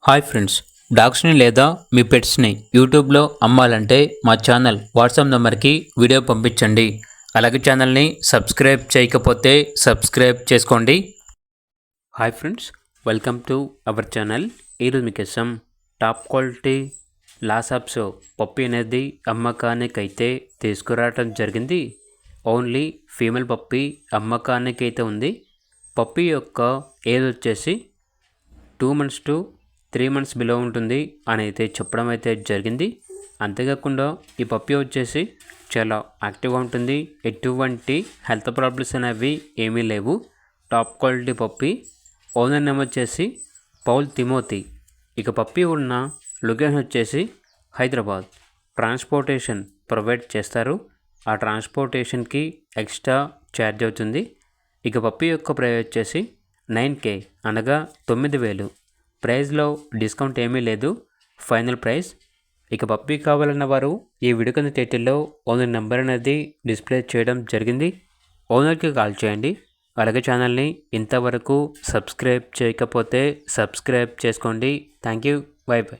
Hi friends, డాగ్స్ని లేదా మీ పెట్స్ని యూట్యూబ్లో అమ్మాలంటే మా ఛానల్ వాట్సాప్ నెంబర్కి వీడియో పంపించండి. అలాగే ఛానల్ని సబ్స్క్రైబ్ చేయకపోతే సబ్స్క్రైబ్ చేసుకోండి. Hi friends, welcome to our channel. ఈరోజు మీకోసం టాప్ క్వాలిటీ లాసాప్స్ పప్పి అనేది అమ్మకానికైతే తీసుకురావడం జరిగింది. ఓన్లీ ఫీమేల్ పప్పి అమ్మకానికైతే ఉంది. పప్పి యొక్క ఏజ్ వచ్చేసి 2 months to 3 months బిలో ఉంటుంది అని అయితే చెప్పడం అయితే జరిగింది. అంతేకాకుండా ఈ పప్పి వచ్చేసి చాలా యాక్టివ్గా ఉంటుంది. ఎటువంటి హెల్త్ ప్రాబ్లమ్స్ అనేవి ఏమీ లేవు. టాప్ క్వాలిటీ పప్పి. ఓనర్ నేమ్ వచ్చేసి పౌల్ తిమోతి. ఇక పప్పి ఉన్న లొకేషన్ వచ్చేసి హైదరాబాద్. ట్రాన్స్పోర్టేషన్ ప్రొవైడ్ చేస్తారు. ఆ ట్రాన్స్పోర్టేషన్కి ఎక్స్ట్రా ఛార్జ్ అవుతుంది. ఇక పప్పి యొక్క ప్రైస్ వచ్చేసి 9K అనగా 9,000. ప్రైస్లో డిస్కౌంట్ ఏమీ లేదు, ఫైనల్ ప్రైస్. ఇక పప్పి కావాలన్న వారు ఈ వీడియో కింద టైటిల్లో ఓనర్ నెంబర్ అనేది డిస్ప్లే చేయడం జరిగింది. ఓనర్కి కాల్ చేయండి. అలాగే ఛానల్ని ఇంతవరకు సబ్స్క్రైబ్ చేయకపోతే సబ్స్క్రైబ్ చేసుకోండి. Thank you. By by.